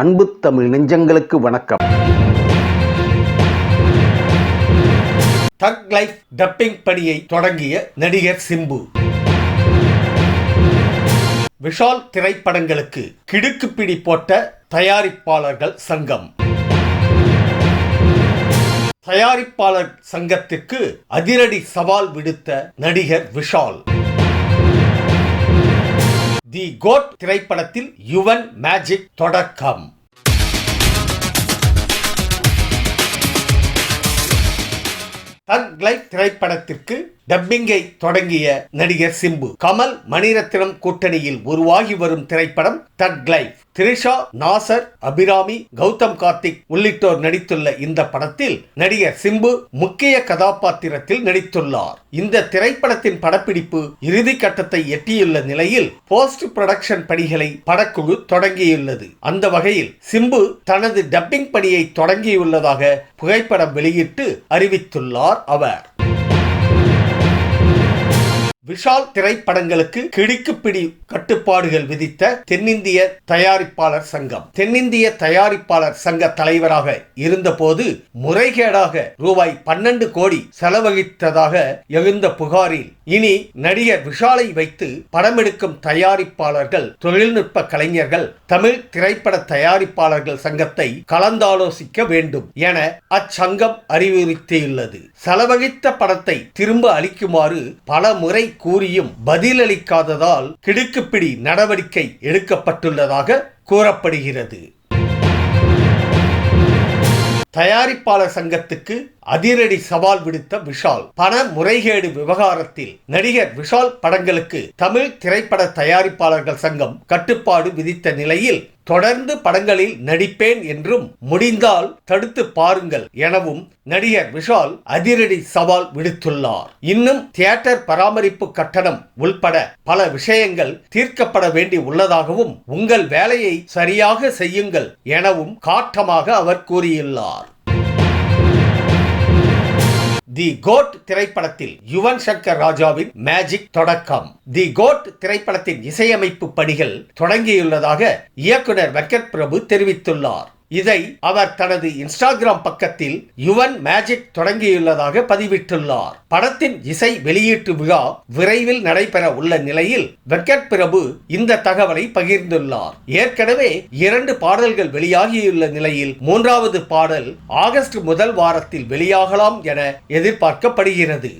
அன்பு தமிழ் நெஞ்சங்களுக்கு வணக்கம். தக் லைஃப் டப்பிங் பணியை தொடங்கிய நடிகர் சிம்பு. விஷால் திரைப்படங்களுக்கு கிடுக்குப்பிடி போட்ட தயாரிப்பாளர்கள் சங்கம். தயாரிப்பாளர் சங்கத்திற்கு அதிரடி சவால் விடுத்த நடிகர் விஷால். தி கோட் திரைப்படத்தில் யுவன் மேஜிக் தொடக்கம். தக் லைஃப் திரைப்படத்திற்கு டப்பிங்கை தொடங்கிய நடிகர் சிம்பு. கமல் மணிரத்னம் கூட்டணியில் உருவாகி வரும் திரைப்படம் தக் லைஃப். திரிஷா, நாசர், அபிராமி, கௌதம் கார்த்திக் உள்ளிட்டோர் நடித்துள்ள இந்த படத்தில் நடிகர் சிம்பு முக்கிய கதாபாத்திரத்தில் நடித்துள்ளார். இந்த திரைப்படத்தின் படப்பிடிப்பு இறுதி கட்டத்தை எட்டியுள்ள நிலையில் போஸ்ட் புரொடக்ஷன் பணிகளை படக்குழு தொடங்கியுள்ளது. அந்த வகையில் சிம்பு தனது டப்பிங் பணியை தொடங்கியுள்ளதாக புகைப்படம் வெளியிட்டு அறிவித்துள்ளார் அவர். விஷால் திரைப்படங்களுக்கு கிடுக்குப்பிடி கட்டுப்பாடுகள் விதித்த தென்னிந்திய தயாரிப்பாளர் சங்கம். தென்னிந்திய தயாரிப்பாளர் சங்க தலைவராக இருந்தபோது முறைகேடாக ரூபாய் 12 கோடி செலவழித்ததாக எழுந்த புகாரில் இனி நடிகர் விஷாலை வைத்து படமெடுக்கும் தயாரிப்பாளர்கள், தொழில்நுட்ப கலைஞர்கள் தமிழ் திரைப்பட தயாரிப்பாளர்கள் சங்கத்தை கலந்தாலோசிக்க வேண்டும் என அச்சங்கம் அறிவுறுத்தியுள்ளது. செலவழித்த படத்தை திரும்ப அளிக்குமாறு பல முறை கூறியும் பதிலளிக்காததால் கிடுக்குப்பிடி நடவடிக்கை எடுக்கப்பட்டுள்ளதாக கூறப்படுகிறது. தயாரிப்பாளர் சங்கத்துக்கு அதிரடி சவால் விடுத்த விஷால். பண முறைகேடு விவகாரத்தில் நடிகர் விஷால் படங்களுக்கு தமிழ் திரைப்பட தயாரிப்பாளர்கள் சங்கம் கட்டுப்பாடு விதித்த நிலையில் தொடர்ந்து படங்களில் நடிப்பேன் என்றும் முடிந்தால் தடுத்து பாருங்கள் எனவும் நடிகர் விஷால் அதிரடி சவால் விடுத்துள்ளார். இன்னும் தியேட்டர் பராமரிப்பு கட்டணம் உள்பட பல விஷயங்கள் தீர்க்கப்பட வேண்டி உள்ளதாகவும் உங்கள் வேலையை சரியாக செய்யுங்கள் எனவும் காட்டமாக அவர் கூறியுள்ளார். தி கோட் திரைப்படத்தில் யுவன் சங்கர் ராஜாவின் மேஜிக் தொடக்கம். தி கோட் திரைப்படத்தின் இசையமைப்பு பணிகள் தொடங்கியுள்ளதாக இயக்குனர் வெங்கட் பிரபு தெரிவித்துள்ளார். இதை அவர் தனது இன்ஸ்டாகிராம் பக்கத்தில் யுவன் மேஜிக் தொடங்கியுள்ளதாக பதிவிட்டுள்ளார். படத்தின் இசை வெளியீட்டு விழா விரைவில் நடைபெற உள்ள நிலையில் வெங்கட் பிரபு இந்த தகவலை பகிர்ந்துள்ளார். ஏற்கனவே 2 பாடல்கள் வெளியாகியுள்ள நிலையில் 3வது பாடல் ஆகஸ்ட் முதல் வாரத்தில் வெளியாகலாம் என எதிர்பார்க்கப்படுகிறது.